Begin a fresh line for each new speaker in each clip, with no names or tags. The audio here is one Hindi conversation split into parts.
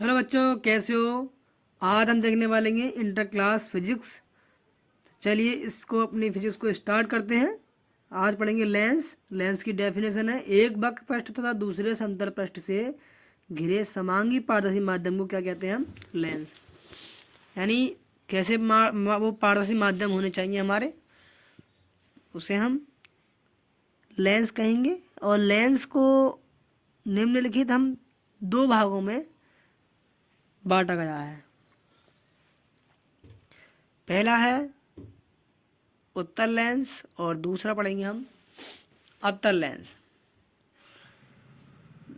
हेलो बच्चों, कैसे हो। आज हम देखने वाले हैं इंटर क्लास फिजिक्स। चलिए इसको अपनी फिजिक्स को स्टार्ट करते हैं। आज पढ़ेंगे लेंस। लेंस की डेफिनेशन है एक वक्र पृष्ठ तथा दूसरे समतल पृष्ठ से घिरे समांगी पारदर्शी माध्यम को क्या कहते हैं हम? लेंस। यानी कैसे वो पारदर्शी माध्यम होने चाहिए हमारे, उसे हम लेंस कहेंगे। और लेंस को निम्नलिखित हम दो भागों में बांटा गया है। पहला है उत्तल लेंस और दूसरा पढ़ेंगे हम अवतल लेंस।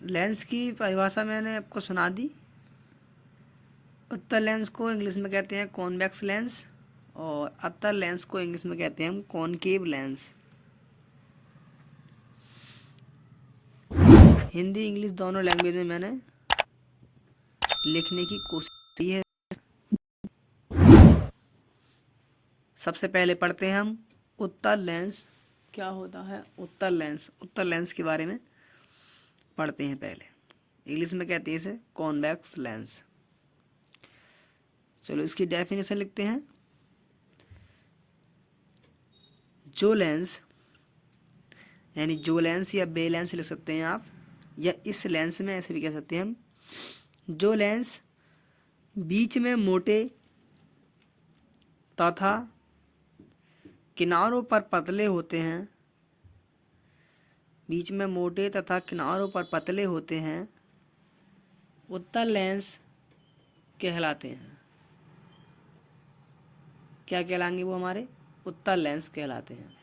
लेंस की परिभाषा मैंने आपको सुना दी। उत्तल लेंस को इंग्लिश में कहते हैं कॉन्वेक्स लेंस और अवतल लेंस को इंग्लिश में कहते हैं हम कॉनकेव लेंस। हिंदी इंग्लिश दोनों लैंग्वेज में मैंने लिखने की कोशिश की है। सबसे पहले पढ़ते हैं हम उत्तल लेंस। क्या होता है उत्तल लेंस? उत्तल लेंस के बारे में पढ़ते हैं। पहले इंग्लिश में कहते हैं इसे कॉन्वेक्स लेंस। चलो इसकी डेफिनेशन लिखते हैं। जो लेंस, यानी जो लेंस या बे लेंस लिख सकते हैं आप, या इस लेंस में ऐसे भी कह सकते हैं हम। जो लेंस बीच में मोटे तथा किनारों पर पतले होते हैं, बीच में मोटे तथा किनारों पर पतले होते हैं, उत्तल लेंस कहलाते हैं। क्या कहलाएंगे वो? हमारे उत्तल लेंस कहलाते हैं।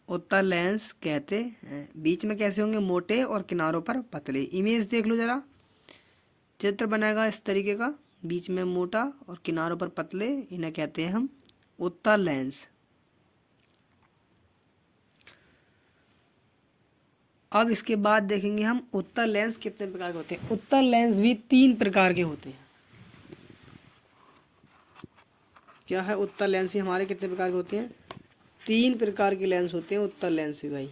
उत्तल लेंस कहते हैं। बीच में कैसे होंगे? मोटे और किनारों पर पतले। इमेज देख लो जरा, चित्र बनेगा इस तरीके का, बीच में मोटा और किनारों पर पतले, इन्हें कहते हैं हम उत्तल लेंस। अब इसके बाद देखेंगे हम उत्तल लेंस कितने प्रकार के होते हैं। उत्तल लेंस भी 3 प्रकार के होते हैं। क्या है? उत्तल लेंस भी हमारे कितने प्रकार के होते हैं? 3 प्रकार के लेंस होते हैं उत्तल लेंस भी भाई।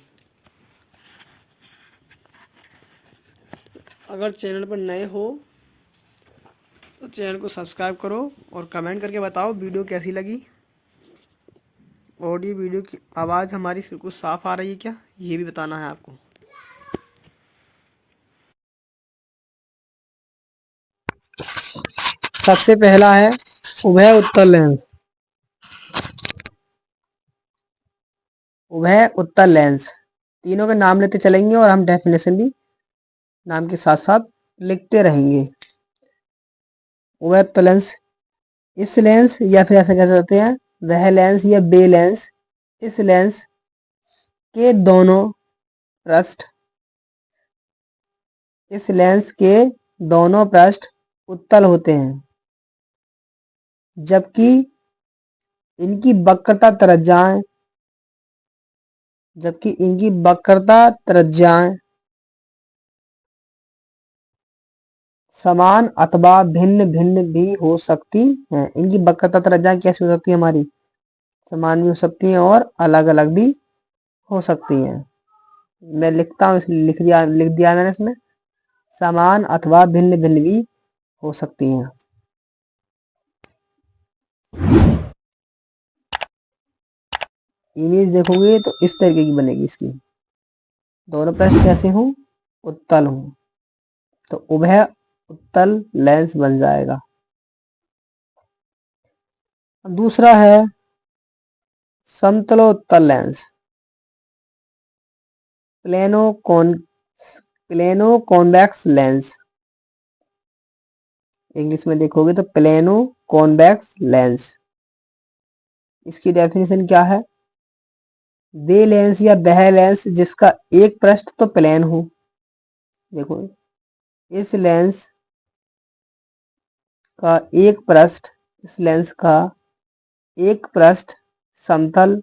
अगर चैनल पर नए हो तो चैनल को सब्सक्राइब करो और कमेंट करके बताओ वीडियो कैसी लगी। ऑडियो वीडियो की आवाज़ हमारी बिल्कुल साफ आ रही है क्या, ये भी बताना है आपको। सबसे पहला है उभय उत्तल लेंस। उभय उत्तल लेंस, तीनों के नाम लेते चलेंगे और हम डेफिनेशन भी नाम के साथ साथ लिखते रहेंगे। उभय उत्तल लेंस, इस लेंस या फिर ऐसा कह सकते हैं वह लेंस या बे लेंस, इस लेंस के दोनों पृष्ठ, इस लेंस के दोनों पृष्ठ उत्तल होते हैं, जबकि इनकी वक्रता त्रिज्याएं, समान अथवा भिन्न भिन्न भी हो सकती हैं। इनकी वक्रता त्रिज्याएं कैसी हो सकती है? हमारी समान भी हो सकती हैं और अलग अलग भी हो सकती हैं। मैं लिखता हूँ, इसलिए लिख दिया मैंने इसमें, समान अथवा भिन्न भिन्न भी हो सकती हैं। इमेज देखोगे तो इस तरीके की बनेगी। इसकी दोनों पृष्ठ कैसे हों? उत्तल हों, तो उभय उत्तल लेंस बन जाएगा। दूसरा है समतलोत्तल lens. Plano convex lens, English में देखोगे तो प्लेनो कॉन्वेक्स लेंस। इसकी डेफिनेशन क्या है? वे लेंस या वह लेंस जिसका एक पृष्ठ तो प्लेन हो। देखो, इस लेंस का एक पृष्ठ, इस लेंस का एक पृष्ठ समतल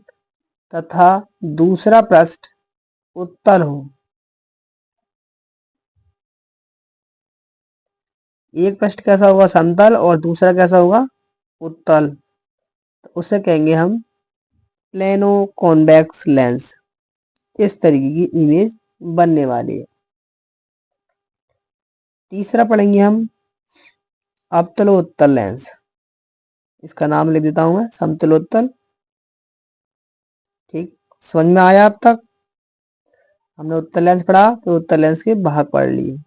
तथा दूसरा पृष्ठ उत्तल हो। एक पृष्ठ कैसा होगा? समतल, और दूसरा कैसा होगा? उत्तल। तो उसे कहेंगे हम
प्लेनो कॉन्वेक्स लेंस, इस तरीके की इमेज बनने वाली है। तीसरा पढ़ेंगे हम अवतलोत्तल लेंस। इसका नाम लिख देता हूं मैं, समतलोत्तल। ठीक, समझ में आया अब तक? हमने उत्तल लेंस पढ़ा तो उत्तल लेंस के भाग पढ़ लिए।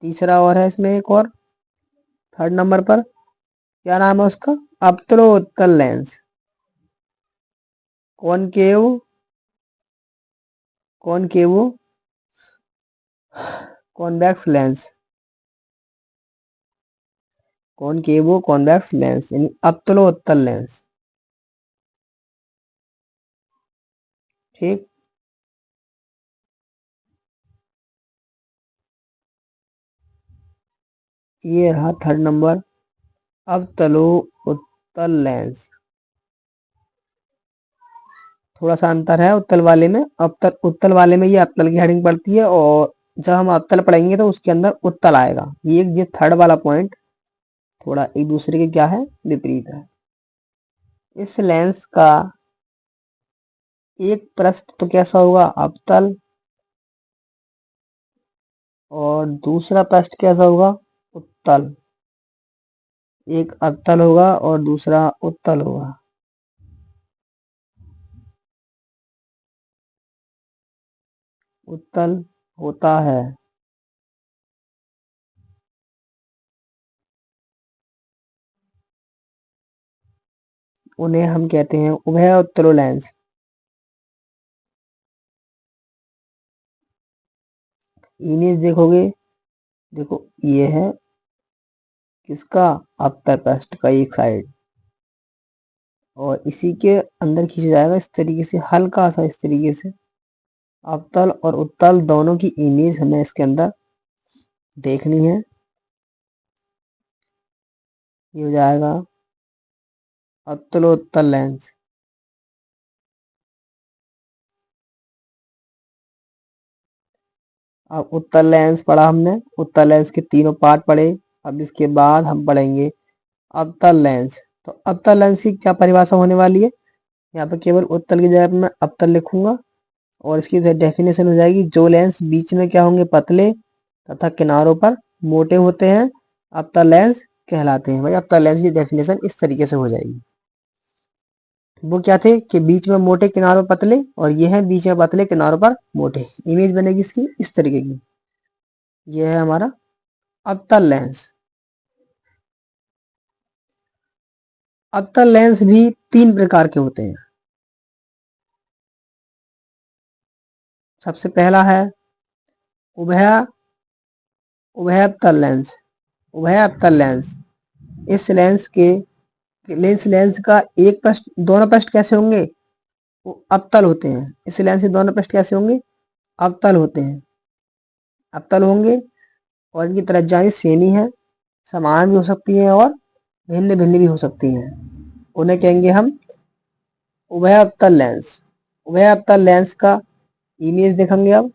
तीसरा और है इसमें एक और, थर्ड नंबर पर, क्या नाम है उसका? अवतलोत्तल lens. Concave concave convex lens, concavo convex lens यानी अवतलोत्तल लेंस। ठीक, ये रहा थर्ड नंबर, अवतलोत्तल लेंस। थोड़ा सा अंतर है उत्तल वाले में, उत्तल वाले में ये अवतल की हेडिंग पड़ती है, और जब हम अवतल पढ़ेंगे तो उसके अंदर उत्तल आएगा। ये थर्ड वाला पॉइंट थोड़ा एक दूसरे के क्या है, विपरीत है। इस लेंस का एक पृष्ठ तो कैसा होगा? अवतल, और दूसरा पृष्ठ कैसा होगा? उत्तल। एक अवतल होगा और दूसरा उत्तल होगा। उत्तल होता है। उन्हें हम कहते हैं उभय उत्तलो लेंस। इमेज देखोगे, देखो ये है किसका? अवतल पृष्ठ का एक साइड, और इसी के अंदर खींचा जाएगा इस तरीके से, हल्का सा इस तरीके से। अवतल और उत्तल दोनों की इमेज हमें इसके अंदर देखनी है। ये हो जाएगा अवतलोत्तल लेंस। अब उत्तल लेंस पढ़ा हमने, उत्तल लेंस के तीनों पार्ट पढ़े। अब इसके बाद हम पढ़ेंगे अवतल लेंस। तो अवतल लेंस की क्या परिभाषा होने वाली है? यहाँ पे केवल उत्तल की जगह पे मैं अवतल लिखूंगा, और इसकी डेफिनेशन हो जाएगी, जो लेंस बीच में क्या होंगे? पतले तथा किनारों पर मोटे होते हैं, अवतल लेंस कहलाते हैं। भाई अवतल लेंस की डेफिनेशन इस तरीके से हो जाएगी। वो क्या थे कि बीच में मोटे किनारों पर पतले, और ये है बीच में पतले किनारों पर मोटे। इमेज बनेगी इसकी इस तरीके की। ये है हमारा अवतल लेंस। अवतल लेंस भी तीन प्रकार के होते हैं। सबसे पहला है उभय उभयअवतल लेंस। उभयअवतल लेंस, इस लेंस का एक पृष्ठ, दोनों पृष्ठ कैसे होंगे? वो अवतल होते हैं। इस लेंस के दोनों पृष्ठ कैसे होंगे? अवतल होते हैं, अवतल होंगे, और इनकी त्रिज्या भी सेम ही है, समान भी हो सकती है और भिन्न भिन्न भी हो सकती हैं। उन्हें कहेंगे हम उभयअवतल लेंस। उभयअवतल लेंस का इमेज देखेंगे अब।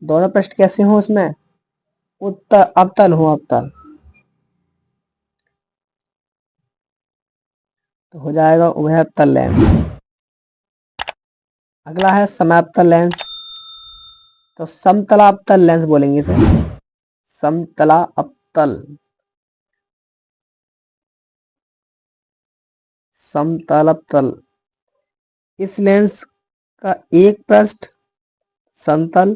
दोनों पृष्ठ कैसे हो उसमें? उत्तल, अवतल हो, अवतल। तो हो जाएगा उभयअवतल लेंस। अगला है समापतल लेंस। तो समतलापतल लेंस बोलेंगे इसे, समतलापतल, समतलापतल। इस लेंस का एक पृष्ठ समतल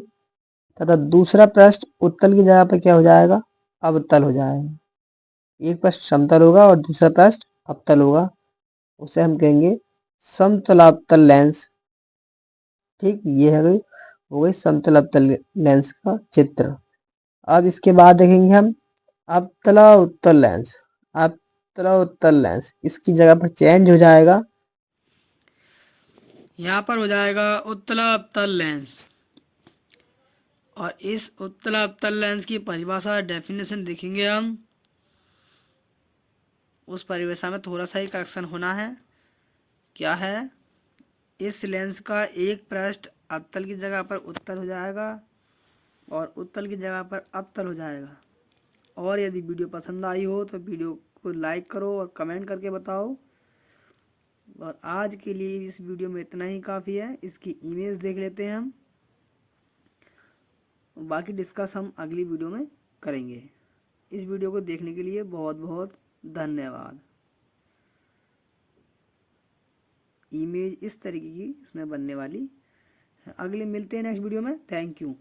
तथा दूसरा पृष्ठ उत्तल की जगह पर क्या हो जाएगा? अवतल हो जाएगा। एक पृष्ठ समतल होगा और दूसरा पृष्ठ अवतल होगा, उसे हम कहेंगे समतलापतल लेंस। ठीक, ये है हो गई समतलापतल लेंस का चित्र। अब इसके बाद देखेंगे हम अवतला उत्तल लेंस। अवतला उत्तल लेंस इसकी जगह पर चेंज हो जाएगा,
यहाँ पर हो जाएगा उत्तला अवतल लेंस। और इस उत्तला अवतल लेंस की परिभाषा डेफिनेशन देखेंगे हम। उस परिभाषा में थोड़ा सा ही करेक्शन होना है। क्या है? इस लेंस का एक पृष्ठ अवतल की जगह पर उत्तल हो जाएगा और उत्तल की जगह पर अवतल हो जाएगा। और यदि वीडियो पसंद आई हो तो वीडियो को लाइक करो और कमेंट करके बताओ। और आज के लिए इस वीडियो में इतना ही काफ़ी है। इसकी इमेज देख लेते हैं हम, बाकी डिस्कस हम अगली वीडियो में करेंगे। इस वीडियो को देखने के लिए बहुत बहुत धन्यवाद। इमेज इस तरीके की इसमें बनने वाली है। अगले मिलते हैं नेक्स्ट वीडियो में। Thank you.